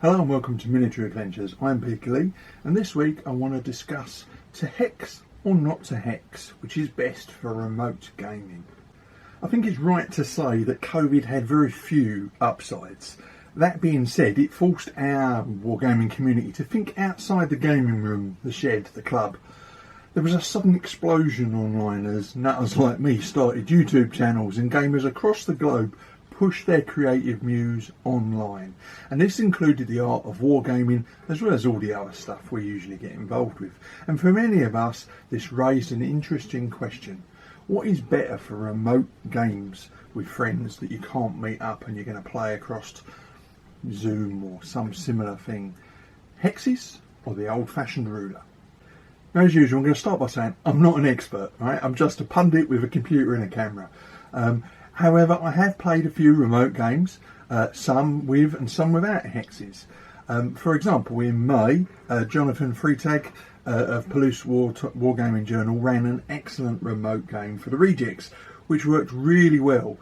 Hello and welcome to Miniature Adventures. I'm Peter Lee, and this week I want to discuss to hex or not to hex, which is best for remote gaming. I think it's right to say that COVID had very few upsides. That being said, it forced our wargaming community to think outside the gaming room, the shed, the club. There was a sudden explosion online as nutters like me started YouTube channels, and gamers across the globe pushed their creative muse online. And this included the art of wargaming as well as all the other stuff we usually get involved with. And for many of us, this raised an interesting question. What is better for remote games with friends that you can't meet up and you're going to play across Zoom or some similar thing? Hexes or the old-fashioned ruler? Now, as usual, I'm going to start by saying I'm not an expert, right? I'm just a pundit with a computer and a camera. However, I have played a few remote games, some with and some without hexes. For example, in May, Jonathan Freitag of Palouse Wargaming Journal ran an excellent remote game for the Rejects, which worked really well,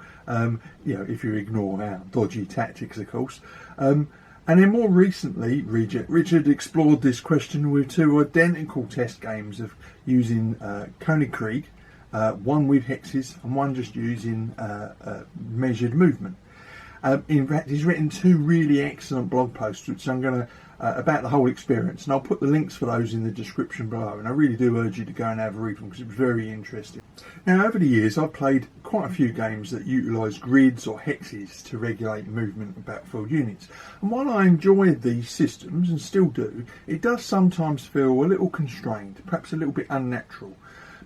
if you ignore our dodgy tactics, of course. And then more recently, Richard explored this question with two identical test games of using Königkrieg, one with hexes and one just using measured movement. In fact, he's written two really excellent blog posts, which I'm going to about the whole experience, and I'll put the links for those in the description below. And I really do urge you to go and have a read them because it was very interesting. Now, over the years, I've played quite a few games that utilise grids or hexes to regulate movement of battlefield units. And while I enjoyed these systems and still do, it does sometimes feel a little constrained, perhaps a little bit unnatural.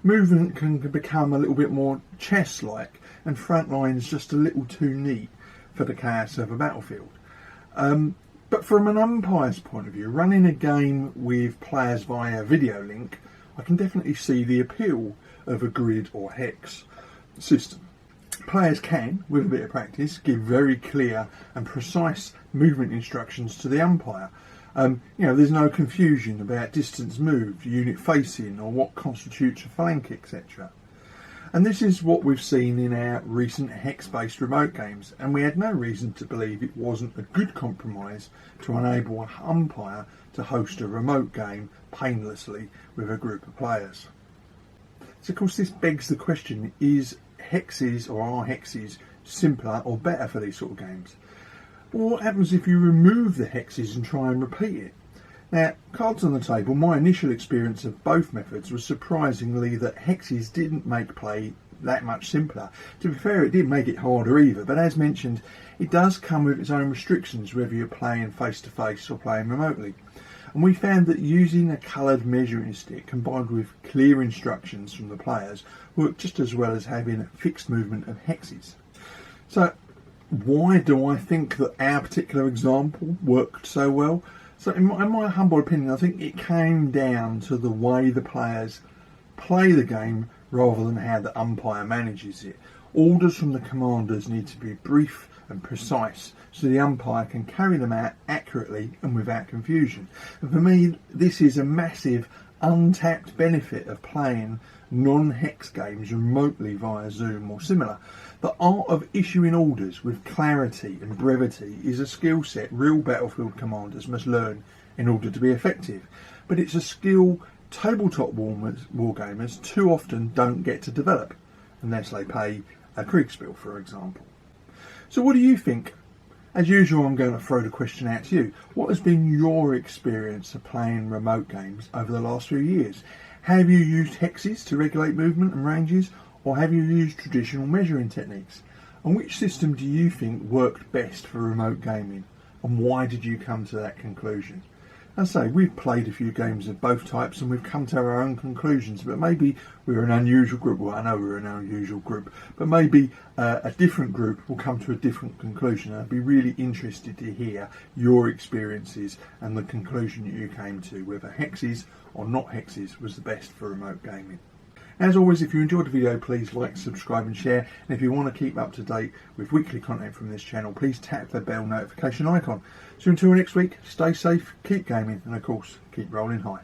Movement can become a little bit more chess-like, and front lines just a little too neat for the chaos of a battlefield. But from an umpire's point of view, running a game with players via video link, I can definitely see the appeal of a grid or hex system. Players can, with a bit of practice, give very clear and precise movement instructions to the umpire. There's no confusion about distance moved, unit facing, or what constitutes a flank, etc. And this is what we've seen in our recent hex-based remote games, and we had no reason to believe it wasn't a good compromise to enable an umpire to host a remote game painlessly with a group of players. So of course this begs the question, is hexes or are hexes simpler or better for these sort of games? Well, what happens if you remove the hexes and try and repeat it? Now, cards on the table, my initial experience of both methods was surprisingly that hexes didn't make play that much simpler. To be fair, it didn't make it harder either, but as mentioned, it does come with its own restrictions whether you're playing face-to-face or playing remotely. And we found that using a coloured measuring stick combined with clear instructions from the players worked just as well as having a fixed movement of hexes. So, why do I think that our particular example worked so well? So in my humble opinion, I think it came down to the way the players play the game rather than how the umpire manages it. Orders from the commanders need to be brief and precise so the umpire can carry them out accurately and without confusion. And for me, this is a massive untapped benefit of playing non-hex games remotely via Zoom or similar. The art of issuing orders with clarity and brevity is a skill set real battlefield commanders must learn in order to be effective. But it's a skill tabletop wargamers too often don't get to develop, unless they pay a Kriegspiel, for example. So what do you think? As usual, I'm going to throw the question out to you. What has been your experience of playing remote games over the last few years? Have you used hexes to regulate movement and ranges, or have you used traditional measuring techniques? And which system do you think worked best for remote gaming, and why did you come to that conclusion? As I say, we've played a few games of both types and we've come to our own conclusions, but maybe we're an unusual group. Well, I know we're an unusual group, but maybe a different group will come to a different conclusion. I'd be really interested to hear your experiences and the conclusion that you came to, whether hexes or not hexes was the best for remote gaming. As always, if you enjoyed the video, please like, subscribe and share. And if you want to keep up to date with weekly content from this channel, please tap the bell notification icon. So until next week, stay safe, keep gaming, and of course, keep rolling high.